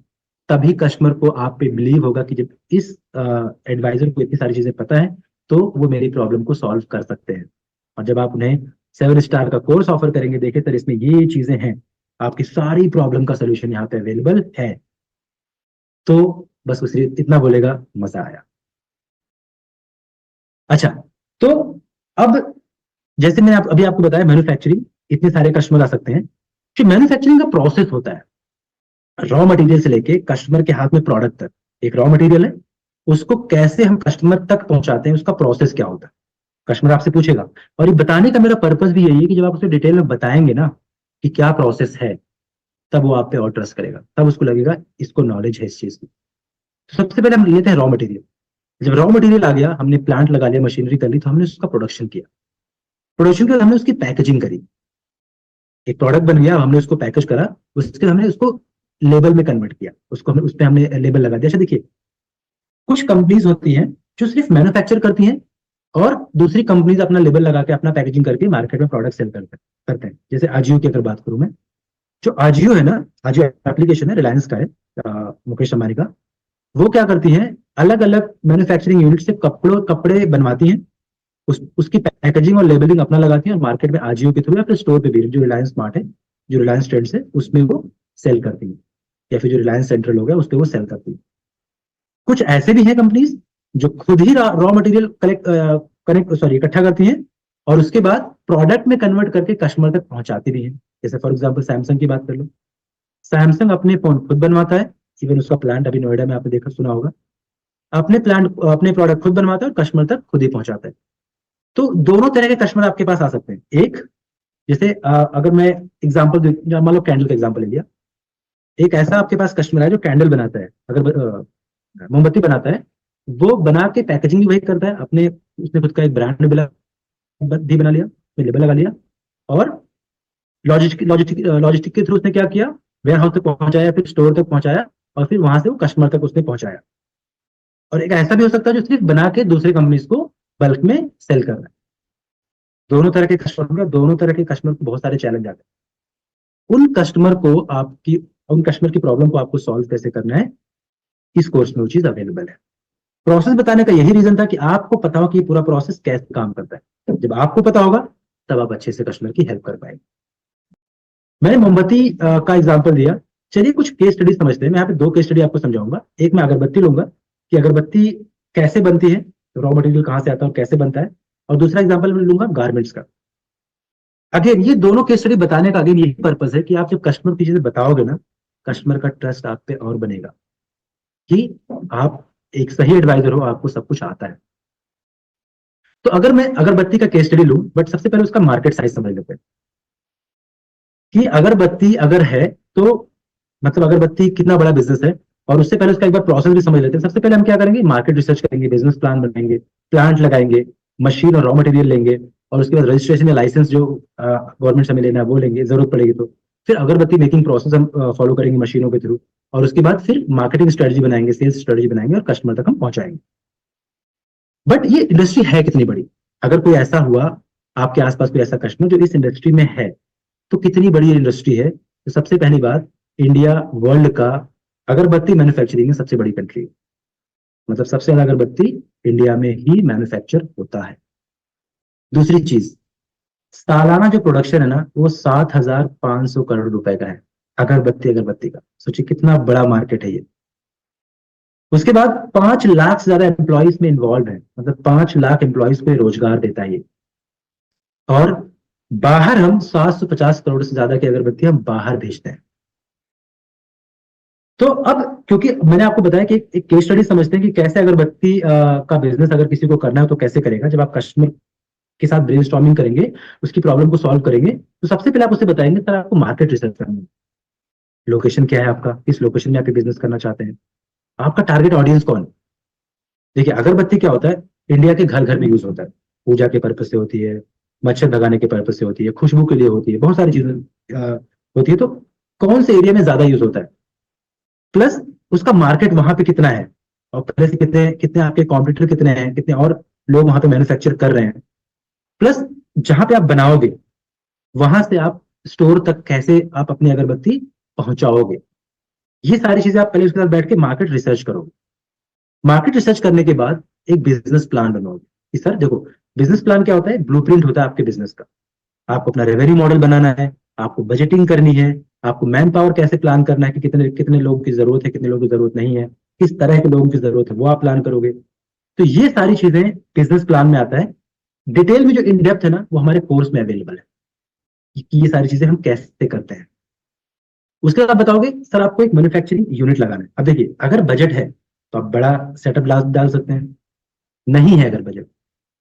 तभी कस्टमर को आप पे बिलीव होगा कि जब इस एडवाइजर को इतनी सारी चीजें पता है, तो वो मेरी प्रॉब्लम को सॉल्व कर सकते हैं। और जब आप उन्हें 7 स्टार का कोर्स ऑफर करेंगे, देखिए सर इसमें ये चीजें हैं, आपकी सारी प्रॉब्लम का सोल्यूशन यहाँ पे अवेलेबल है, तो बस उसे इतना बोलेगा, मजा आया। अच्छा, तो अब जैसे मैंने अभी आपको बताया, मैन्युफैक्चरिंग इतने सारे कस्टमर आ सकते हैं। कि मैन्युफैक्चरिंग का प्रोसेस होता है, रॉ मटेरियल से लेके कस्टमर के हाथ में प्रोडक्ट तक। एक रॉ मटेरियल है, उसको कैसे हम कस्टमर तक पहुंचाते हैं, उसका प्रोसेस क्या होता है, कस्टमर आपसे पूछेगा। और ये बताने का मेरा पर्पस भी यही है कि जब आप उसे डिटेल में बताएंगे ना कि क्या प्रोसेस है, तब वो आप पे और ट्रस्ट करेगा, तब उसको लगेगा इसको नॉलेज है इस चीज की। तो सबसे पहले हम लेते हैं रॉ मटेरियल। जब रॉ मटेरियल आ गया, हमने प्लांट लगा लिया, मशीनरी कर ली, तो हमने उसका प्रोडक्शन किया। प्रोडक्शन के बाद हमने उसकी पैकेजिंग करी, एक प्रोडक्ट बन गया, हमने उसको पैकेज करा। उसके हमने उसको लेबल में कन्वर्ट किया, उसको हमने उस पर हमने लेबल लगा दिया। अच्छा देखिए, कुछ कंपनीज होती हैं जो सिर्फ मैन्युफैक्चर करती हैं, और दूसरी कंपनीज अपना लेबल लगा के अपना पैकेजिंग करके मार्केट में प्रोडक्ट सेल करते हैं। जैसे आजियो की अगर बात करूं मैं, जो आजियो है ना, आजियो एप्लीकेशन है, रिलायंस का है, मुकेश अंबानी का। वो क्या करती हैं, अलग अलग मैन्युफैक्चरिंग यूनिट से कपड़े बनवाती हैं, उसकी पैकेजिंग और लेबलिंग अपना लगाती है और मार्केट में आजियो के थ्रू या फिर स्टोर पे भी जो रिलायंस स्मार्ट है, जो रिलायंस ट्रेंड्स है, उसमें वो सेल करती है, या फिर जो रिलायंस सेंट्रल हो गया उस पर वो सेल करती है। कुछ ऐसे भी हैं कंपनीज जो खुद ही रॉ मटेरियल इकट्ठा करती हैं और उसके बाद प्रोडक्ट में कन्वर्ट करके कस्टमर तक पहुंचाती भी हैं। जैसे फॉर एग्जाम्पल सैमसंग की बात कर लो, सैमसंग अपने फोन खुद बनवाता है, इवन उसका प्लांट अभी नोएडा में आपने देखा सुना होगा, अपने प्रोडक्ट खुद बनवाता है और कस्टमर तक खुद ही पहुंचाता है। तो दोनों तरह के कस्टमर आपके पास आ सकते हैं। एक, जैसे अगर मैं एग्जाम्पल मान लो कैंडल का एग्जाम्पल ले लिया, एक ऐसा आपके पास कस्टमर है जो कैंडल बनाता है, अगर मोमबत्ती बनाता है, वो बना के पैकेजिंग भी वही करता है, अपने उसने खुद का एक ब्रांड भी बना लिया, लेबल लगा लिया, और लॉजिस्टिक के थ्रू उसने क्या किया, वेयर हाउस तक पहुंचाया, फिर स्टोर तक पहुंचाया, और फिर वहां से वो कस्टमर तक उसने पहुंचाया। और एक ऐसा भी हो सकता है जो सिर्फ बना के दूसरे कंपनीज को बल्क में सेल कर रहा है। दोनों तरह के कस्टमर को बहुत सारे चैलेंज आते हैं। उन कस्टमर की प्रॉब्लम को आपको सॉल्व कैसे करना है, इस कोर्स में वो चीज अवेलेबल है। प्रोसेस बताने का यही रीजन था कि आपको पता हो कि पूरा प्रोसेस कैसे काम करता है। जब आपको पता होगा तब आप अच्छे से कस्टमर की हेल्प कर पाएंगे। मैंने मोमबत्ती का एग्जांपल दिया, चलिए कुछ केस स्टडी समझते हैं। मैं यहाँ पे 2 केस स्टडी आपको समझाऊंगा। एक मैं अगरबत्ती लूंगा कि अगरबत्ती कैसे बनती है, रॉ मटेरियल कहाँ से आता है और कैसे बनता है, और दूसरा एग्जाम्पल मैं लूंगा गारमेंट्स का। अगेन ये दोनों केस स्टडी बताने का अगेन यही पर्पज है कि आप जब कस्टमर की चीजें बताओगे ना, कस्टमर का ट्रस्ट आप पे और बनेगा कि आप एक सही एडवाइजर हो, आपको सब कुछ आता है। तो अगर मैं अगरबत्ती का केस स्टडी लूं, बट सबसे पहले उसका मार्केट साइज समझ लेते हैं कि अगरबत्ती अगर है तो मतलब अगरबत्ती कितना बड़ा बिजनेस है, और उससे पहले उसका एक बार प्रोसेस भी समझ लेते हैं। सबसे पहले हम क्या करेंगे, मार्केट रिसर्च करेंगे, बिजनेस प्लान बनाएंगे, प्लांट लगाएंगे, मशीन और रॉ मटेरियल लेंगे, और उसके बाद रजिस्ट्रेशन या लाइसेंस जो गवर्नमेंट से हमें लेना है वो लेंगे, जरूरत पड़ेगी तो। फिर अगरबत्ती मेकिंग प्रोसेस हम फॉलो करेंगे मशीनों के थ्रू, और उसके बाद फिर मार्केटिंग स्ट्रेटजी बनाएंगे, सेल्स स्ट्रेटजी बनाएंगे, और कस्टमर तक हम पहुंचाएंगे। बट ये इंडस्ट्री है कितनी बड़ी, अगर कोई ऐसा हुआ आपके आसपास कोई ऐसा कस्टमर जो इस इंडस्ट्री में है, तो कितनी बड़ी इंडस्ट्री है। तो सबसे पहली बात, इंडिया वर्ल्ड का अगरबत्ती मैन्युफैक्चरिंग में सबसे बड़ी कंट्री है। मतलब सबसे ज्यादा अगरबत्ती इंडिया में ही मैन्युफैक्चर होता है। दूसरी चीज, सालाना जो प्रोडक्शन है ना, वो 7,500 करोड़ रुपए का है, अगरबत्ती का। सोचिए कितना बड़ा मार्केट है ये। उसके बाद 5 लाख से ज्यादा एम्प्लॉइज में इन्वॉल्व है, मतलब 5 लाख एम्प्लॉइज को रोजगार देता है ये। और बाहर हम 750 करोड़ से ज्यादा की अगरबत्ती हम बाहर भेजते हैं। तो अब क्योंकि मैंने आपको बताया कि एक केस स्टडी समझते हैं कि कैसे अगरबत्ती का बिजनेस अगर किसी को करना है तो कैसे करेगा। जब आप कस्टमर के साथ ब्रेनस्टॉर्मिंग करेंगे, उसकी प्रॉब्लम को सॉल्व करेंगे, तो सबसे पहले आप उसे बताएंगे सर आपको मार्केट रिसर्च करना है, लोकेशन क्या है आपका, किस लोकेशन में आप बिजनेस करना चाहते हैं, आपका टारगेट ऑडियंस कौन है। देखिए अगरबत्ती क्या होता है, इंडिया के घर घर में यूज होता है, पूजा के पर्पज से होती है, मच्छर भगाने के पर्पज से होती है, खुशबू के लिए होती है, बहुत सारी चीजें होती है। तो कौन से एरिया में ज्यादा यूज होता है, प्लस उसका मार्केट वहां पे कितना है, और पहले से कितने कितने आपके कॉम्पिटिटर कितने हैं, कितने और लोग वहां पे मैन्युफैक्चर कर रहे हैं, प्लस जहां पे आप बनाओगे वहां से आप स्टोर तक कैसे आप अपनी अगरबत्ती पहुंचाओगे। ये सारी चीजें आप पहले उसके साथ बैठ के मार्केट रिसर्च करोगे। मार्केट रिसर्च करने के बाद एक बिजनेस प्लान बनोगे कि सर देखो, बिजनेस प्लान क्या होता है, ब्लूप्रिंट होता है आपके बिजनेस का। आपको अपना रेवेन्यू मॉडल बनाना है, आपको बजटिंग करनी है, आपको मैन पावर कैसे प्लान करना है कि कितने कितने लोगों की जरूरत है, कितने लोगों की जरूरत नहीं है, किस तरह के लोगों की जरूरत है वो आप प्लान करोगे। तो ये सारी चीजें बिजनेस प्लान में आता है। डिटेल में जो इन डेप्थ है ना, वो हमारे कोर्स में अवेलेबल है कि ये सारी चीजें हम कैसे करते हैं। उसके बाद आप बताओगे सर आपको एक मैन्युफैक्चरिंग यूनिट लगाना है। अब देखिए अगर बजट है तो आप बड़ा सेटअप डाल सकते हैं, नहीं है अगर बजट,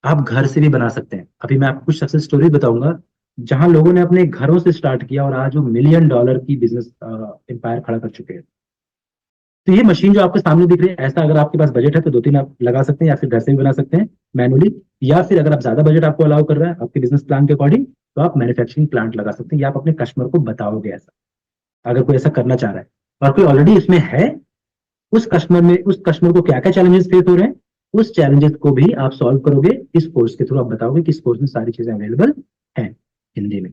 आप घर से भी बना सकते हैं। अभी मैं आपको कुछ सक्सेस स्टोरी बताऊंगा जहां लोगों ने अपने घरों से स्टार्ट किया और आज वो $1 मिलियन की बिजनेस एम्पायर खड़ा कर चुके हैं। तो ये मशीन जो आपके सामने दिख रही है, ऐसा अगर आपके पास बजट है तो 2-3 आप लगा सकते हैं, या फिर घर से भी बना सकते हैं मैनुअली, या फिर अगर आप ज्यादा बजट आपको अलाउ कर रहा है आपके बिजनेस प्लान के अकॉर्डिंग, तो आप मैन्युफैक्चरिंग प्लांट लगा सकते हैं, या आप अपने कस्टमर को बताओगे ऐसा, अगर कोई ऐसा करना चाह रहा है और कोई ऑलरेडी इसमें है, उस कस्टमर को क्या क्या चैलेंजेस फेस हो रहे हैं, उस चैलेंजेस को भी आप सॉल्व करोगे इस कोर्स के थ्रू। आप बताओगे कि इस कोर्स में सारी चीजें अवेलेबल हैं हिंदी में।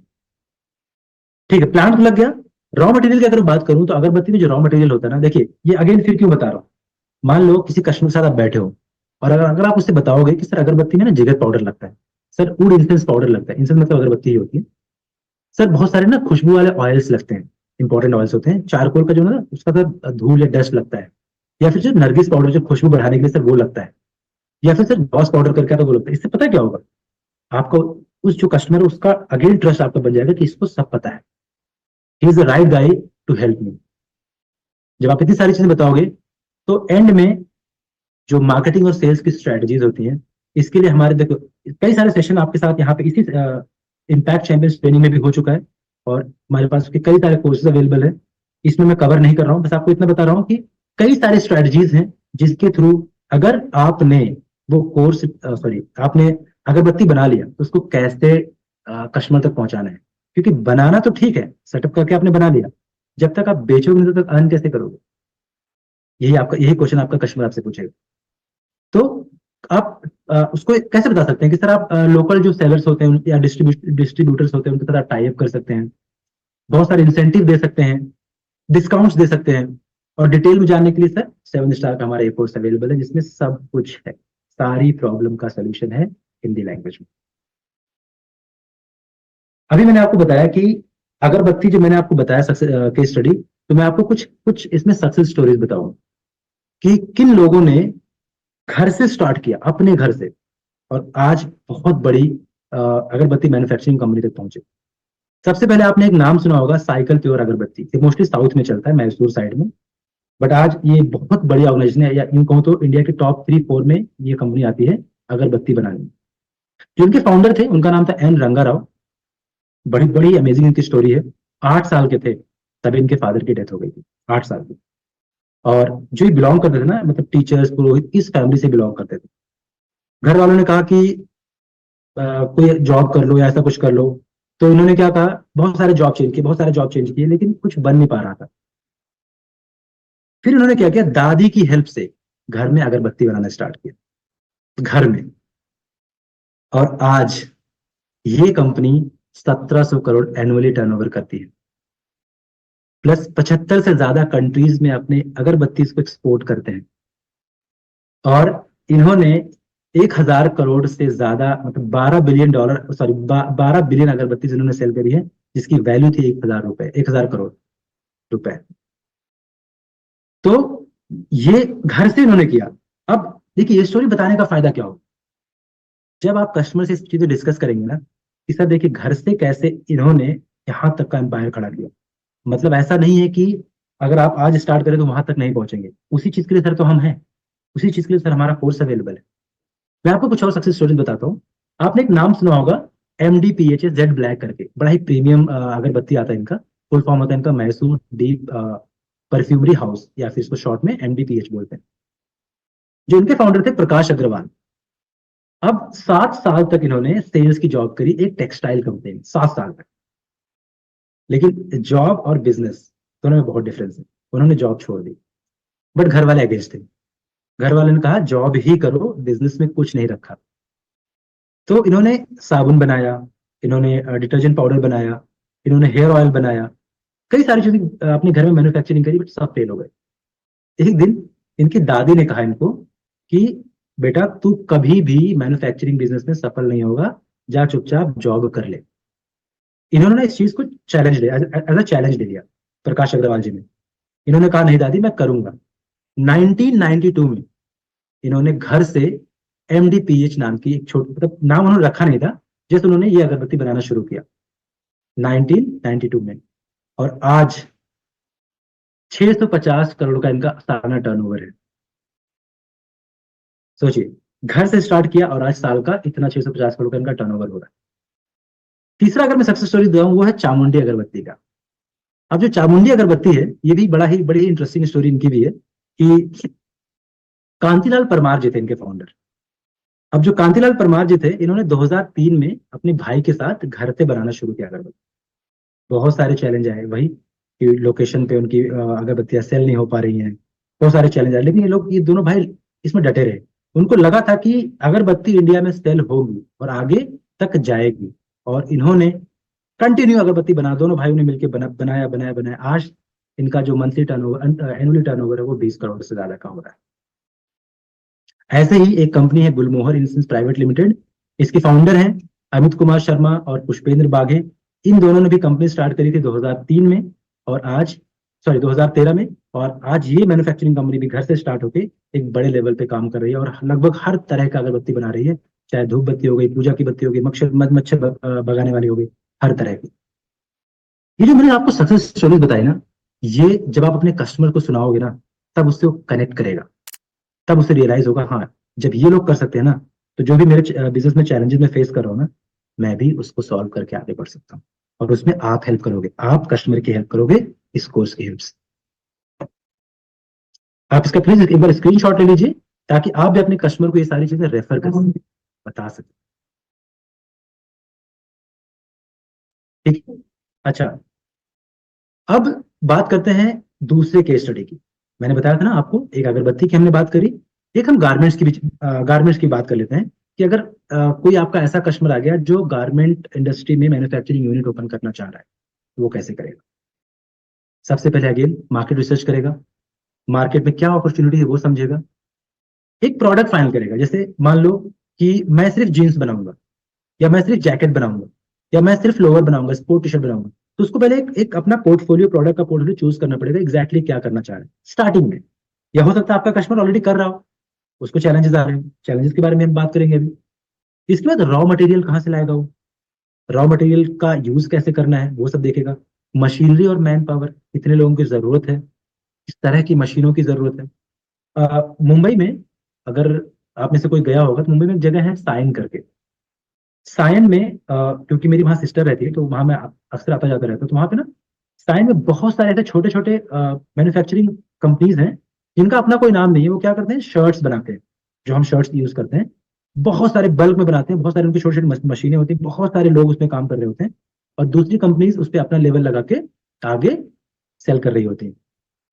ठीक है, प्लांट लग गया। रॉ मटेरियल की अगर बात करूं तो अगरबत्ती में जो रॉ मटेरियल होता है ना, देखिए ये अगेन फिर क्यों बता रहा हूं, मान लो किसी कस्टमर के साथ आप बैठे हो और अगर अगर आप उससे बताओगे कि सर अगरबत्ती में ना जिगर पाउडर लगता है, सर वुड इंसेंस पाउडर लगता है, इंसेंस मतलब अगरबत्ती ही होती है। सर बहुत सारे ना खुशबू वाले ऑयल्स लगते हैं, इंपॉर्टेंट ऑयल्स होते हैं। चारकोल का जो ना उसका सर धूल या डस्ट लगता है, या फिर जो नरगिस पाउडर जो खुशबू बढ़ाने के लिए सर वो लगता है, या फिर सर बॉस पाउडर करके आता है वो लगता है। इससे पता क्या होगा आपको, उस जो कस्टमर है उसका अगेन ट्रस्ट आपका बन जाएगा कि इसको सब पता है, he is the right guy to help me. जब आप इतनी सारी चीजें बताओगे तो एंड में जो मार्केटिंग और सेल्स की स्ट्रेटजीज होती हैं, इसके लिए हमारे देखो कई सारे सेशन आपके साथ यहाँ पे इसी इम्पैक्ट चैंपियंस ट्रेनिंग में भी हो चुका है, और हमारे पास उसके कई सारे कोर्सेज अवेलेबल है। इसमें मैं कवर नहीं कर रहा हूँ, बस आपको इतना बता रहा हूँ कि कई सारे स्ट्रेटजीज हैं जिसके थ्रू अगर आपने वो कोर्स सॉरी आपने अगरबत्ती बना लिया तो उसको कैसे कस्टमर तक पहुंचाना है। क्योंकि बनाना तो ठीक है, सेटअप करके आपने बना लिया, जब तक आप बेचोगे नहीं तब तक अर्न कैसे करोगे, यही क्वेश्चन आपका कस्टमर आपसे पूछेगा। तो आप उसको कैसे बता सकते हैं कि सर आप लोकल जो सेलर्स होते हैं या डिस्ट्रीब्यूटर्स होते हैं उनके साथ आप टाई अप कर सकते हैं, बहुत सारे इंसेंटिव दे सकते हैं, डिस्काउंट्स दे सकते हैं। और डिटेल में जानने के लिए सर 7 स्टार का हमारा एक कोर्स अवेलेबल है जिसमें सब कुछ है, सारी प्रॉब्लम का सोल्यूशन है हिंदी लैंग्वेज में। अभी मैंने आपको बताया कि अगरबत्ती जो मैंने आपको बताया केस स्टडी, तो मैं आपको कुछ कुछ इसमें सक्सेस स्टोरीज बताऊंगा कि किन लोगों ने घर से स्टार्ट किया, अपने घर से, और आज बहुत बड़ी अगरबत्ती मैन्युफैक्चरिंग कंपनी तक पहुंचे। सबसे पहले आपने एक नाम सुना होगा, साइकिल प्योर अगरबत्ती, ये मोस्टली साउथ में चलता है, मैसूर साइड में। बट आज ये बहुत बड़ी ऑर्गेनाइजेशन है, या यूं कहूँ तो इंडिया के टॉप 3-4 में ये कंपनी आती है अगरबत्ती बनाने में। जो उनके फाउंडर थे उनका नाम था एन रंगा राव। बड़ी बड़ी अमेजिंग इनकी स्टोरी है। 8 साल के थे तभी इनके फादर की डेथ हो गई थी, 8 साल की। और जो ये बिलोंग करते थे ना, मतलब टीचर्स पुरोहित इस फैमिली से बिलोंग करते थे। घर वालों ने कहा कि कोई जॉब कर लो या ऐसा कुछ कर लो, तो इन्होंने क्या कहा, बहुत सारे जॉब चेंज किए लेकिन कुछ बन नहीं पा रहा था। फिर इन्होंने क्या किया, दादी की हेल्प से घर में अगरबत्ती बनाना स्टार्ट किया, घर में। और आज ये कंपनी 1700 करोड़ एनुअली टर्नओवर करती है, प्लस 75 से ज्यादा कंट्रीज में अपने अगरबत्ती को एक्सपोर्ट करते हैं। और इन्होंने 1000 करोड़ से ज्यादा, मतलब $12 बिलियन, सॉरी 12 बिलियन अगरबत्ती इन्होंने सेल करी है, जिसकी वैल्यू थी 1000 रुपए, 1000 करोड़ रुपए। तो ये घर से इन्होंने किया। अब देखिए ये स्टोरी बताने का फायदा क्या होगा, जब आप कस्टमर से इस चीजें डिस्कस करेंगे ना कि सर देखिए घर से कैसे इन्होंने यहाँ तक का एम्पायर खड़ा किया। मतलब ऐसा नहीं है कि अगर आप आज स्टार्ट करें तो वहां तक नहीं पहुंचेंगे, उसी चीज के लिए सर तो हम हैं, उसी चीज के लिए सर हमारा कोर्स अवेलेबल है। मैं आपको कुछ और सक्सेस स्टोरीज बताता हूँ। आपने एक नाम सुना होगा, MDPH जेड ब्लैक करके, बड़ा ही प्रीमियम अगरबत्ती आता है इनका। फुल फॉर्म होता है इनका मैसूर डीप परफ्यूमरी हाउस, या फिर इसको शॉर्ट में MDPH बोलते हैं। जो इनके फाउंडर थे प्रकाश अग्रवाल। अब 7 साल तक इन्होंने सेल्स की जॉब करी एक टेक्सटाइल कंपनी में, 7 साल तक। लेकिन जॉब और बिजनेस दोनों में बहुत डिफरेंस है, उन्होंने जॉब छोड़ दी। बट घर वाले अगेंस्ट थे, घर वाले ने कहा जॉब ही करो, बिजनेस में कुछ नहीं रखा। तो इन्होंने साबुन बनाया, इन्होंने डिटर्जेंट पाउडर बनाया, इन्होंने हेयर ऑयल बनाया, कई सारी चीजें अपने घर में मैन्युफैक्चरिंग करी, बट सब फेल हो गए। एक दिन इनकी दादी ने कहा इनको कि बेटा तू कभी भी मैन्युफैक्चरिंग बिजनेस में सफल नहीं होगा, जा चुपचाप जॉब कर ले। इन्होंने इस चीज को चैलेंज लिया, एज अ चैलेंज ले लिया प्रकाश अग्रवाल जी ने। इन्होंने कहा नहीं दादी मैं करूंगा। 1992 में इन्होंने घर से MDPH नाम की एक छोटी, मतलब नाम उन्होंने रखा नहीं था, जैसे उन्होंने ये अगरबत्ती बनाना शुरू किया 1992 में। और आज 650 करोड़ का इनका सालाना टर्नओवर है। सोचिए, घर से स्टार्ट किया और आज साल का इतना 650 करोड़ का इनका टर्नओवर हो रहा है। तीसरा अगर मैं सक्सेस स्टोरी दूं वो है चामुंडी अगरबत्ती का। अब जो चामुंडी अगरबत्ती है ये भी बड़ी ही इंटरेस्टिंग स्टोरी इनकी भी है कि कांतिलाल परमार जी थे इनके फाउंडर। अब जो कांतिलाल परमार जी थे इन्होंने 2003 में अपने भाई के साथ घर पे बनाना शुरू किया अगरबत्ती। बहुत सारे चैलेंज आए, वही कि लोकेशन पे उनकी अगरबत्तियां सेल नहीं हो पा रही हैं, बहुत सारे चैलेंज आए, लेकिन ये दोनों भाई इसमें डटे रहे। उनको लगा था कि अगरबत्ती इंडिया में सेल होगी और आगे तक जाएगी, और इन्होंने कंटिन्यू अगरबत्ती बना, दोनों भाइयों ने मिलकर बनाया बनाया बनाया। आज इनका जो मंथली टर्नओवर, एनुअली टर्नओवर है वो 20 करोड़ से ज्यादा का हो रहा है। ऐसे ही एक कंपनी है गुलमोहर इंसेंस प्राइवेट लिमिटेड, इसके फाउंडर हैं अमित कुमार शर्मा और पुष्पेंद्र बाघे, इन दोनों ने भी कंपनी स्टार्ट करी थी 2003 में, और आज, सॉरी 2013 में, और आज ये मैन्युफैक्चरिंग कंपनी भी घर से स्टार्ट होके एक बड़े लेवल पे काम कर रही है और लगभग हर तरह का अगरबत्ती बना रही है, चाहे धूप बत्ती हो गई, पूजा की बत्ती हो गई, मच्छर भगाने वाली हो गई, हर तरह की। ये जो मैंने आपको सक्सेस स्टोरीज बताई ना, ये जब आप अपने कस्टमर को सुनाओगे ना, तब उससे वो कनेक्ट करेगा, तब उसे रियलाइज होगा, हाँ जब ये लोग कर सकते हैं ना, तो जो भी मेरे बिजनेस में चैलेंजेस में फेस कर रहा हूँ ना, मैं भी उसको सॉल्व करके आगे बढ़ सकता हूँ। और उसमें आप हेल्प करोगे, आप कस्टमर की हेल्प करोगे इस कोर्स की हेल्प से। आप इसका प्लीज एक बार स्क्रीनशॉट ले लीजिए, ताकि आप भी अपने कस्टमर को ये सारी चीजें रेफर कर सकें, बता सकें। ठीक है। अच्छा, अब बात करते हैं दूसरे केस स्टडी की। मैंने बताया था ना आपको, एक अगरबत्ती की हमने बात करी, एक हम गारमेंट्स की बात कर लेते हैं, कि अगर कोई आपका ऐसा कस्टमर आ गया जो गारमेंट इंडस्ट्री में मैन्युफैक्चरिंग यूनिट ओपन करना चाह रहा है, तो वो कैसे करेगा? सबसे पहले अगेन मार्केट रिसर्च करेगा, मार्केट में क्या अपॉर्चुनिटी है वो समझेगा, एक प्रोडक्ट फाइनल करेगा। जैसे मान लो कि मैं सिर्फ जीन्स बनाऊंगा, या मैं सिर्फ जैकेट बनाऊंगा, या मैं सिर्फ लोअर बनाऊंगा, स्पोर्ट टी शर्ट बनाऊंगा, तो उसको पहले एक अपना पोर्टफोलियो, प्रोडक्ट का पोर्टफोलियो चूज करना पड़ेगा, एग्जैक्टली क्या करना चाह रहे हैं स्टार्टिंग में। या हो सकता है आपका कस्टमर ऑलरेडी कर रहा हो, उसको चैलेंजेस आ रहे हैं, चैलेंजेस के बारे में हम बात करेंगे अभी। इसके बाद रॉ मटेरियल कहाँ से लाएगा वो, रॉ मटेरियल का यूज कैसे करना है वो सब देखेगा। मशीनरी और मैन पावर, कितने लोगों की जरूरत है, किस तरह की मशीनों की जरूरत है। मुंबई में, अगर आप में से कोई गया होगा, तो मुंबई में एक जगह है साइन करके। सायन में क्योंकि मेरी वहाँ सिस्टर रहती है, तो वहाँ मैं अक्सर आता जाता रहता हूँ, तो वहाँ पे ना सायन में बहुत सारे ऐसे छोटे छोटे मैन्युफैक्चरिंग कंपनीज हैं, जिनका अपना कोई नाम नहीं है। वो क्या करते हैं, शर्ट्स बनाते हैं, जो हम शर्ट्स यूज करते हैं, बहुत सारे बल्क में बनाते हैं, बहुत सारे उनकी छोटी छोटी मशीनें होती हैं, बहुत सारे लोग उसमें काम कर रहे होते हैं, और दूसरी कंपनीज उस पर अपना लेवल लगा के आगे सेल कर रही होती हैं।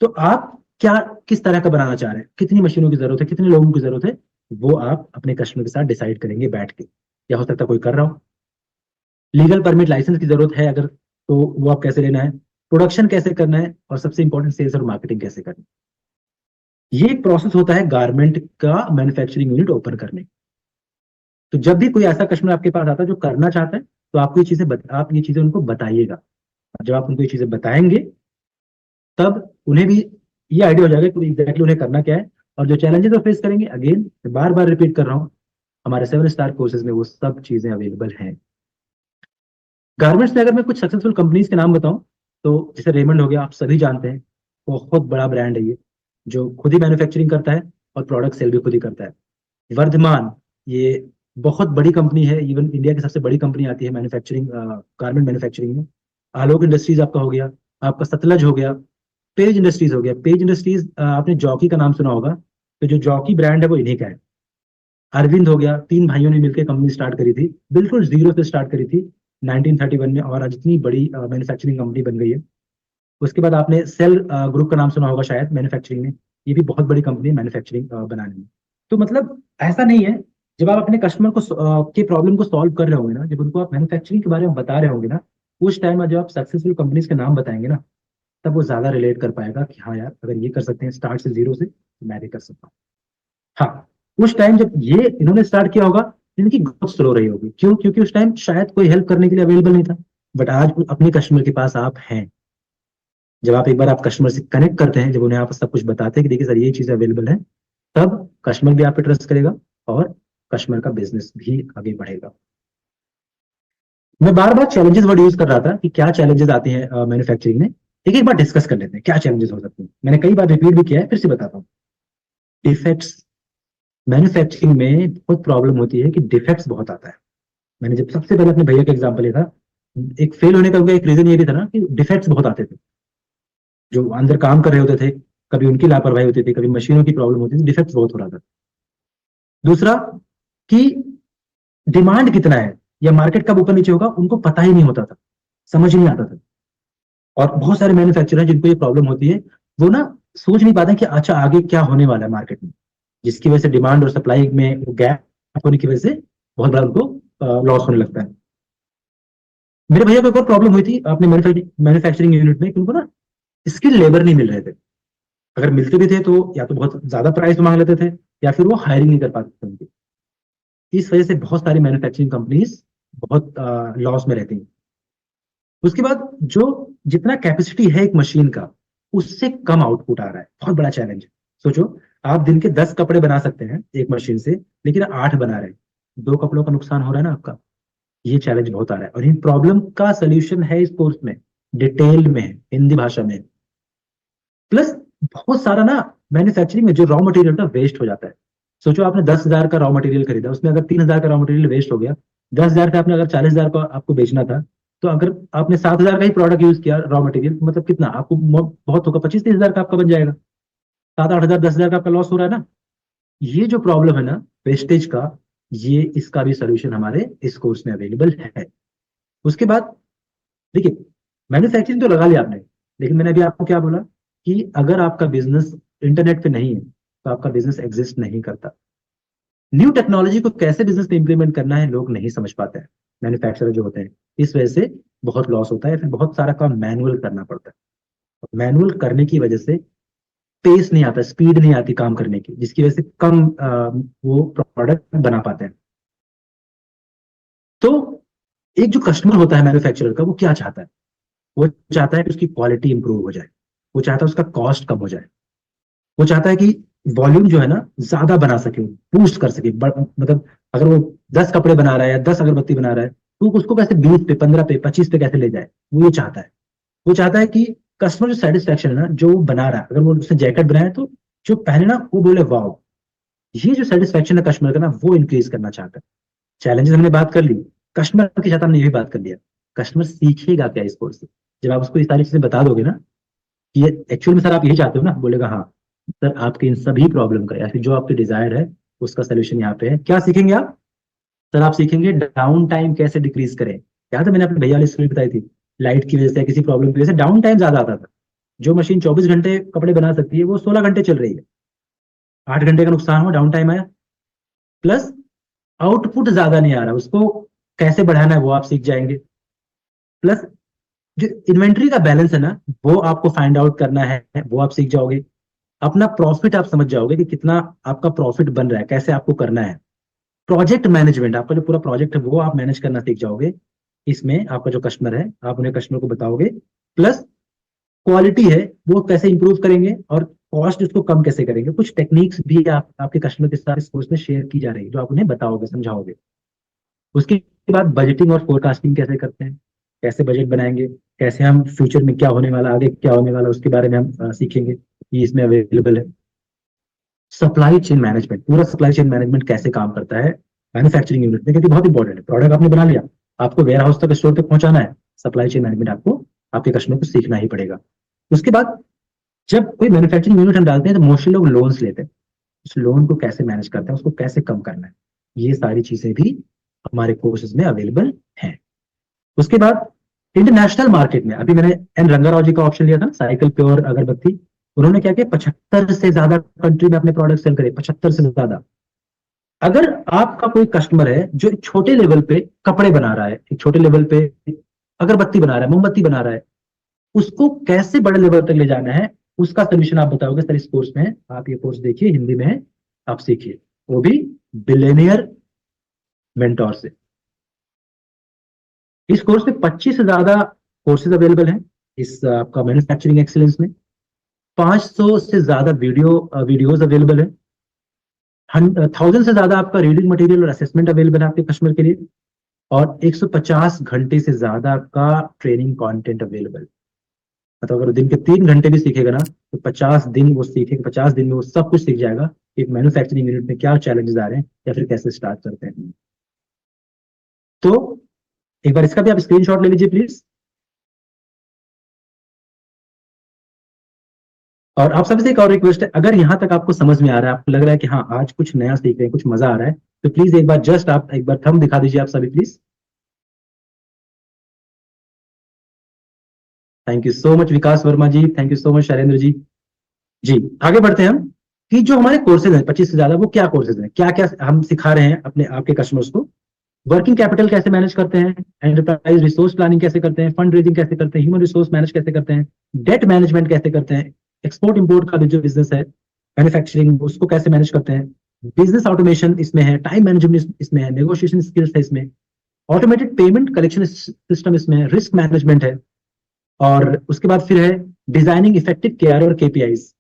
तो आप क्या, किस तरह का बनाना चाह रहे हैं, कितनी मशीनों की जरूरत है, कितने लोगों की जरूरत है, वो आप अपने कस्टमर के साथ डिसाइड करेंगे बैठ के। या हो सकता है कोई कर रहा हो, लीगल परमिट लाइसेंस की जरूरत है अगर, तो वो आप कैसे लेना है, प्रोडक्शन कैसे करना है, और सबसे इंपॉर्टेंट सेल्स और मार्केटिंग कैसे करना है। ये एक प्रोसेस होता है गारमेंट का मैन्युफैक्चरिंग यूनिट ओपन करने। तो जब भी कोई ऐसा कस्टमर आपके पास आता है जो करना चाहता है, तो आपको ये चीजें आप ये चीजें उनको बताइएगा। जब आप उनको ये चीजें बताएंगे, तब उन्हें भी ये आइडिया हो जाएगा कि एग्जैक्टली उन्हें करना क्या है। और जो चैलेंजेस वो फेस करेंगे, अगेन बार बार रिपीट कर रहा हूँ, हमारे 7 स्टार कोर्सेज में वो सब चीजें अवेलेबल हैं। गारमेंट्स में अगर मैं कुछ सक्सेसफुल कंपनीज के नाम बताऊं, तो जैसे रेमंड हो गया, आप सभी जानते हैं, बहुत बड़ा ब्रांड है ये, जो खुद ही मैन्युफैक्चरिंग करता है और प्रोडक्ट सेल भी खुद ही करता है। वर्धमान, ये बहुत बड़ी कंपनी है, इवन इंडिया की सबसे बड़ी कंपनी आती है मैन्युफैक्चरिंग, गारमेंट मैन्युफैक्चरिंग में। आलोक इंडस्ट्रीज आपका हो गया, आपका सतलज हो गया, पेज इंडस्ट्रीज हो गया। पेज इंडस्ट्रीज, आपने जॉकी का नाम सुना होगा, तो जो जॉकी ब्रांड है वो इन्हीं का है। अरविंद हो गया, 3 भाइयों ने मिलकर कंपनी स्टार्ट करी थी, बिल्कुल जीरो से स्टार्ट करी थी 1931 में, और आज इतनी बड़ी मैन्युफैक्चरिंग कंपनी बन गई है। उसके बाद आपने सेल ग्रुप का नाम सुना होगा शायद, मैन्युफैक्चरिंग में, ये भी बहुत बड़ी कंपनी है मैन्युफैक्चरिंग बनाने में। तो मतलब ऐसा नहीं है, जब आप अपने कस्टमर को के प्रॉब्लम को सॉल्व कर रहे होंगे ना, जब उनको आप मैन्युफैक्चरिंग के बारे में बता रहे होंगे ना, उस टाइम जब आप सक्सेसफुल कंपनीज के नाम बताएंगे ना, तब वो ज्यादा रिलेट कर पाएगा कि हाँ यार, अगर ये कर सकते हैं स्टार्ट से जीरो से, तो मैं भी कर सकता हूँ। हाँ, उस टाइम जब ये इन्होंने स्टार्ट किया होगा, इनकी ग्रोथ स्लो रही होगी, क्यों? क्योंकि उस टाइम शायद कोई हेल्प करने के लिए अवेलेबल नहीं था। बट आज अपने कस्टमर के पास आप हैं। जब आप एक बार आप कस्टमर से कनेक्ट करते हैं, जब उन्हें आप सब कुछ बताते हैं कि देखिए सर ये चीज अवेलेबल है, तब कस्टमर भी आप पे ट्रस्ट करेगा, और कस्टमर का बिजनेस भी आगे बढ़ेगा। मैं बार बार चैलेंजेस वर्ड यूज कर रहा था कि क्या चैलेंजेस आते हैं मैन्युफैक्चरिंग में। एक एक बार डिस्कस कर लेते हैं क्या चैलेंजेस हो सकते हैं। मैंने कई बार रिपीट भी किया है, फिर से बताता हूँ। डिफेक्ट्स, मैन्युफैक्चरिंग में बहुत प्रॉब्लम होती है कि डिफेक्ट्स बहुत आता है। मैंने जब सबसे पहले अपने भैया का एग्जांपल लिया था, एक फेल होने का उनका एक रीजन ये भी था ना कि डिफेक्ट्स बहुत आते थे, जो अंदर काम कर रहे होते थे, कभी उनकी लापरवाही होती थी, कभी मशीनों की प्रॉब्लम होती थी, डिफेक्ट्स बहुत हो रहा था। दूसरा, कि डिमांड कितना है, या मार्केट कब ऊपर नीचे होगा, उनको पता ही नहीं होता था, समझ ही नहीं आता था। और बहुत सारे मैन्युफैक्चरर हैं जिनको ये प्रॉब्लम होती है, वो ना सोच नहीं पाते कि अच्छा आगे क्या होने वाला है मार्केट में, जिसकी वजह से डिमांड और सप्लाई में गैप होने की वजह से बहुत बड़ा उनको लॉस होने लगता है। मेरे भैया को एक और प्रॉब्लम हुई थी अपने मैन्युफैक्चरिंग यूनिट में, कि उनको ना स्किल लेबर नहीं मिल रहे थे। अगर मिलते भी थे तो या तो बहुत ज्यादा प्राइस मांग लेते थे, या फिर वो हायरिंग नहीं कर पाते थे उनकी। इस वजह से बहुत सारी मैन्युफैक्चरिंग कंपनीज बहुत लॉस में रहती हैं। उसके बाद जो जितना कैपेसिटी है एक मशीन का, उससे कम आउटपुट आ रहा है, बहुत बड़ा चैलेंज है। सोचो, आप दिन के 10 कपड़े बना सकते हैं एक मशीन से, लेकिन 8 बना रहे हैं, 2 कपड़ों का नुकसान हो रहा है ना आपका। ये चैलेंज बहुत आ रहा है, और इन प्रॉब्लम का सोल्यूशन है इस कोर्स में, डिटेल में है, हिंदी भाषा में। प्लस बहुत सारा ना मैन्युफैक्चरिंग में जो रॉ मटेरियल ना वेस्ट हो जाता है। सोचो, आपने 10,000 का रॉ मटेरियल खरीदा, उसमें अगर 3,000 का रॉ मटेरियल वेस्ट हो गया, 10,000 का आपने अगर 40,000 का आपको बेचना था, तो अगर आपने 7,000 का ही प्रोडक्ट यूज किया रॉ मटेरियल, तो मतलब कितना आपको बहुत होगा, 25-30,000 का आपका बन जाएगा। 7-8 हजार, 10,000 का आपका लॉस हो रहा है ना। ये जो प्रॉब्लम है ना वेस्टेज का, ये इसका भी सोल्यूशन हमारे इस कोर्स में अवेलेबल है। उसके बाद देखिए, मैन्युफैक्चरिंग तो लगा लिया आपने, लेकिन मैंने अभी आपको क्या बोला कि अगर आपका बिजनेस इंटरनेट पे नहीं है, तो आपका बिजनेस एग्जिस्ट नहीं करता। न्यू टेक्नोलॉजी को कैसे बिजनेस में इंप्लीमेंट करना है लोग नहीं समझ पाते हैं, मैन्युफैक्चरर जो होते हैं। इस वजह से बहुत लॉस होता है, फिर बहुत सारा काम मैनुअल करना पड़ता है। मैनुअल करने की वजह से पेस नहीं आता, स्पीड नहीं आती काम करने की, जिसकी वजह से कम वो प्रोडक्ट बना पाते हैं। तो एक जो कस्टमर होता है मैन्युफैक्चरर का, वो क्या चाहता है? वो चाहता है कि उसकी क्वालिटी इंप्रूव हो जाए, वो चाहता है उसका कॉस्ट कम हो जाए, वो चाहता है कि वॉल्यूम जो है ना ज्यादा बना सके, बूस्ट कर सके। मतलब अगर वो 10 कपड़े बना रहा है या 10 अगरबत्ती बना रहा है, तो उसको कैसे 20 पे, 15 पे, 25 पे कैसे ले जाए, वो ये चाहता है। वो चाहता है कि कस्टमर जो सेटिस्फेक्शन है ना, जो वो बना रहा है, अगर वो उसने जैकेट बनाया तो जो पहने ना वो बोले वाओ। ये जो सेटिस्फेक्शन है कस्टमर का ना, वो इंक्रीज करना चाहता है। चैलेंजेस हमने बात कर ली, कस्टमर के साथ हमने ये भी बात कर लिया। कस्टमर सीखेगा क्या इस कोर्स से? जब आप उसको ये सारी चीजें बता दोगे ना कि ये एक्चुअल में सर आप यही चाहते हो ना, बोलेगा हाँ सर, आपके इन सभी प्रॉब्लम का या फिर जो आपकी डिजायर है उसका सोल्यूशन यहाँ पे है। क्या सीखेंगे आप? सर आप सीखेंगे डाउन टाइम कैसे डिक्रीज करें। याद है मैंने अपने भैया वाली स्टोरी बताई थी, लाइट की वजह से या किसी प्रॉब्लम की वजह से डाउन टाइम ज्यादा आता था। जो मशीन 24 घंटे कपड़े बना सकती है, वो 16 घंटे चल रही है। 8 घंटे का नुकसान हुआ, डाउन टाइम आया। प्लस आउटपुट ज्यादा नहीं आ रहा, उसको कैसे बढ़ाना है वो आप सीख जाएंगे। प्लस जो इन्वेंट्री का बैलेंस है ना, वो आपको फाइंड आउट करना है, वो आप सीख जाओगे। अपना प्रॉफिट आप समझ जाओगे कि कितना आपका प्रॉफिट बन रहा है, कैसे आपको करना है। प्रोजेक्ट मैनेजमेंट, आपका जो पूरा प्रोजेक्ट है वो आप मैनेज करना सीख जाओगे। इसमें आपका जो कस्टमर है, आप उन्हें कस्टमर को बताओगे। प्लस क्वालिटी है वो कैसे इंप्रूव करेंगे, और कॉस्ट उसको कम कैसे करेंगे। कुछ टेक्निक्स भी आप आपके कस्टमर के साथ इस कोर्स में शेयर की जा रही है, जो आप उन्हें बताओगे, समझाओगे। उसके बाद बजटिंग और फोरकास्टिंग कैसे करते हैं, कैसे बजट बनाएंगे, कैसे हम फ्यूचर में क्या होने वाला, आगे क्या होने वाला, उसके बारे में हम सीखेंगे। ये इसमें अवेलेबल है। सप्लाई चेन मैनेजमेंट, पूरा सप्लाई चेन मैनेजमेंट कैसे काम करता है मैन्युफैक्चरिंग यूनिट में, क्योंकि बहुत इंपॉर्टेंट है। प्रोडक्ट आपने बना लिया, आपको वेयर हाउस तक, स्टोर तक पहुंचाना है। सप्लाई चेन मैनेजमेंट आपको आपके कस्टमर को सीखना ही पड़ेगा। उसके बाद जब कोई मैन्युफैक्चरिंग यूनिट हम डालते हैं, तो मोस्टली लोग लोन्स लेते हैं। उस लोन को कैसे मैनेज करते हैं, उसको कैसे कम करना है, ये सारी चीजें भी हमारे कोर्सेज में अवेलेबल हैं। उसके बाद इंटरनेशनल मार्केट में, अभी मैंने एन रंगाराव जी का ऑप्शन लिया था, साइकिल प्योर अगरबत्ती। उन्होंने क्या किया, 75 से ज्यादा कंट्री में अपने प्रोडक्ट सेल करे, 75 से ज्यादा। अगर आपका कोई कस्टमर है जो एक छोटे लेवल पे कपड़े बना रहा है, एक छोटे लेवल पे अगरबत्ती बना रहा है, मोमबत्ती बना रहा है, उसको कैसे बड़े लेवल तक ले जाना है, उसका सोल्यूशन आप बताओगे सर इस कोर्स में है। आप ये कोर्स देखिए, हिंदी में है, आप सीखिए, वो भी बिलेनियर मेंटोर से। इस कोर्स में 25 से ज्यादा कोर्सेज अवेलेबल हैं इस आपका मैन्युफैक्चरिंग एक्सीलेंस में। 500 से ज्यादा वीडियोज अवेलेबल है। 1000 से ज्यादा आपका रीडिंग मटेरियल और असेसमेंट अवेलेबल है आपके कस्टमर के लिए। और 150 घंटे से ज्यादा आपका ट्रेनिंग कंटेंट अवेलेबल। मतलब अगर दिन के 3 घंटे भी सीखेगा ना, तो 50 दिन वो सीखेगा, 50 दिन में वो सब कुछ सीख जाएगा। एक मैन्युफैक्चरिंग यूनिट में क्या चैलेंजेस आ रहे हैं, या फिर कैसे स्टार्ट करते हैं। तो एक बार इसका भी आप स्क्रीनशॉट ले लीजिए प्लीज। और आप सबसे एक और रिक्वेस्ट है, अगर यहाँ तक आपको समझ में आ रहा है, आपको लग रहा है कि हाँ आज कुछ नया सीख रहे हैं, कुछ मजा आ रहा है, तो प्लीज एक बार जस्ट आप एक बार थंब दिखा दीजिए आप सभी please. Thank you so much Vikas Verma ji, thank you so much Shailendra ji. जी, आगे बढ़ते हैं हम कि जो हमारे कोर्सेज हैं 25 से ज्यादा, वो क्या कोर्सेज हैं, क्या क्या हम सिखा रहे हैं अपने आपके कस्टमर्स को। वर्किंग कैपिटल कैसे मैनेज करते हैं, एंटरप्राइज रिसोर्स प्लानिंग कैसे करते हैं, फंड रेजिंग कैसे करते हैं, ह्यूमन रिसोर्स मैनेज कैसे करते हैं, डेट मैनेजमेंट कैसे करते हैं, एक्सपोर्ट इंपोर्ट का जो बिजनेस है मैन्युफैक्चरिंग, उसको कैसे मैनेज करते हैं, बिजनेस ऑटोमेशन इसमें है, टाइम मैनेजमेंट इसमें है, नेगोशिएशन स्किल्स है इसमें। ऑटोमेटेड पेमेंट कलेक्शन सिस्टम इसमें है, रिस्क मैनेजमेंट है, और उसके बाद फिर है डिजाइनिंग इफेक्टिव केआर और केपीआईज।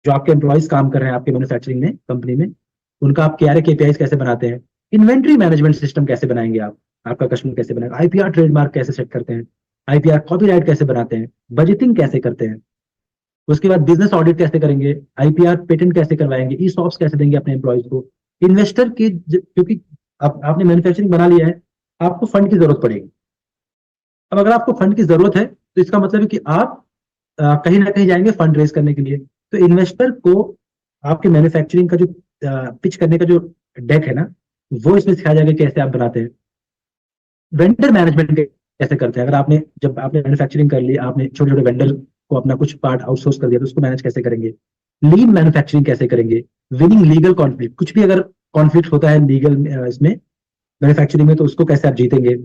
जो आपके एम्प्लॉयज काम कर रहे हैं आपके मैन्युफैक्चरिंग में, कंपनी में, उनका आप केआर केपीआईज कैसे बनाते हैं, इन्वेंट्री मैनेजमेंट सिस्टम कैसे बनाएंगे आप, आपका कस्टमर कैसे बनाएगा, आईपीआर ट्रेडमार्क कैसे सेट करते हैं, आईपीआर कॉपीराइट कैसे बनाते हैं, बजटिंग कैसे करते हैं, उसके बाद बिजनेस ऑडिट कैसे करेंगे, आईपीआर पेटेंट कैसे करवाएंगे, ई सॉप्स कैसे देंगे अपने एम्प्लॉयज को, इन्वेस्टर की क्योंकि आपने मैन्युफैक्चरिंग बना लिया है, आपको फंड की जरूरत पड़ेगी। अब अगर आपको फंड की जरूरत है तो इसका मतलब है कि आप कहीं ना कहीं जाएंगे फंड रेज करने के लिए। तो इन्वेस्टर को आपके मैन्युफैक्चरिंग का जो पिच करने का जो डेक है ना, वो इसमें सिखाया जाएगा कैसे आप बनाते हैं। वेंडर मैनेजमेंट कैसे करते हैं, अगर आपने जब आपने मैन्युफैक्चरिंग कर ली, आपने छोटे छोटे वेंडर को अपना कुछ पार्ट आउटसोर्स कर दिया, तो उसको मैनेज कैसे करेंगे, लीन मैन्युफैक्चरिंग कैसे करेंगे, विनिंग लीगल कॉन्फ्लिक्ट, कुछ भी अगर कॉन्फ्लिक्ट होता है लीगल इसमें मैन्युफैक्चरिंग में, तो उसको कैसे आप जीतेंगे,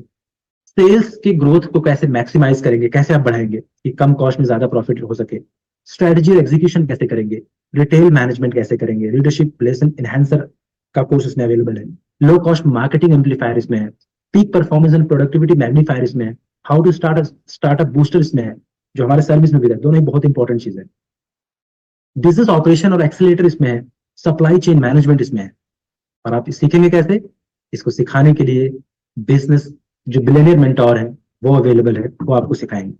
सेल्स की ग्रोथ को कैसे मैक्सिमाइज करेंगे, कैसे आप बढ़ाएंगे कि कम कॉस्ट में ज्यादा प्रॉफिट हो सके, स्ट्रेटजी और एग्जीक्यूशन कैसे करेंगे, रिटेल मैनेजमेंट कैसे करेंगे, लीडरशिप लेसन एनहेंसर का कोर्स इसमें अवेलेबल है, लो कॉस्ट मार्केटिंग एम्पलीफायर इसमें है, peak performance and productivity magnifier इसमें है, हाउ टू स्टार्टअप बूस्टर इसमें है, जो हमारे सर्विस में भी है, दोनों ही बहुत इंपॉर्टेंट चीज है। बिजनेस ऑपरेशन और एक्सीलेटर इसमें है, सप्लाई चेन मैनेजमेंट इसमें है। और आप सीखेंगे कैसे, इसको सिखाने के लिए बिजनेस जो बिलियनियर मेंटोर है वो अवेलेबल है, वो आपको सिखाएंगे।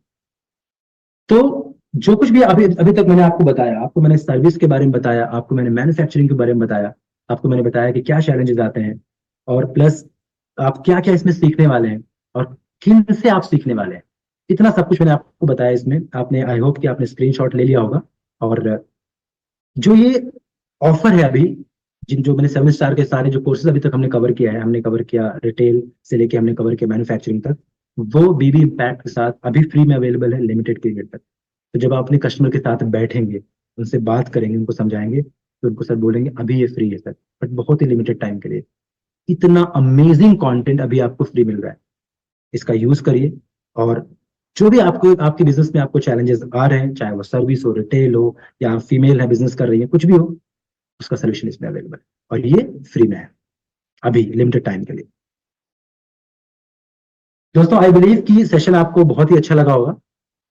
तो जो कुछ भी अभी अभी तक मैंने आपको बताया, आपको मैंने सर्विस के बारे में बताया, आपको मैंने मैन्युफैक्चरिंग के बारे में बताया, आपको मैंने बताया कि क्या चैलेंजेस आते हैं, और प्लस आप क्या क्या इसमें सीखने वाले हैं, और किन से आप सीखने वाले हैं, इतना सब कुछ मैंने आपको बताया इसमें। आपने, आई होप कि आपने स्क्रीनशॉट ले लिया होगा। और जो ये ऑफर है अभी, जिन जो मैंने 7 स्टार के सारे जो कोर्सेज अभी तक हमने कवर किया है, हमने कवर किया रिटेल से लेके हमने कवर किया मैन्युफैक्चरिंग तक, वो बीबी इम्पैक्ट के साथ अभी फ्री में अवेलेबल है लिमिटेड पीरियड तक। तो जब आप अपने कस्टमर के साथ बैठेंगे, उनसे बात करेंगे, उनको समझाएंगे, तो उनको सर बोलेंगे अभी ये फ्री है सर, बट बहुत ही लिमिटेड टाइम के लिए। इतना अमेजिंग कंटेंट अभी आपको फ्री मिल रहा है, इसका यूज करिए। और जो भी आपको आपके बिजनेस में आपको चैलेंजेस आ रहे हैं, चाहे वो सर्विस हो, रिटेल हो, या आप फीमेल है बिजनेस कर रही है, कुछ भी हो, उसका सोल्यूशन इसमें अवेलेबल है, और ये फ्री में है अभी लिमिटेड टाइम के लिए। दोस्तों, आई बिलीव कि सेशन आपको बहुत ही अच्छा लगा होगा,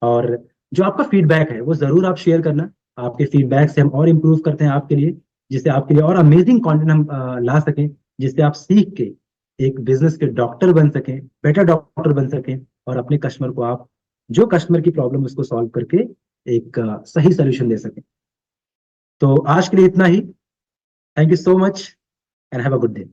और जो आपका फीडबैक है वो जरूर आप शेयर करना। आपके फीडबैक से हम और इम्प्रूव करते हैं आपके लिए, जिससे आपके लिए और अमेजिंग कंटेंट हम ला सकें, जिससे आप सीख के एक बिजनेस के डॉक्टर बन सकें, बेटर डॉक्टर बन सकें, और अपने कस्टमर को आप जो कस्टमर की प्रॉब्लम उसको सॉल्व करके एक सही सोल्यूशन दे सकें। तो आज के लिए इतना ही। Thank you so much and have a good day.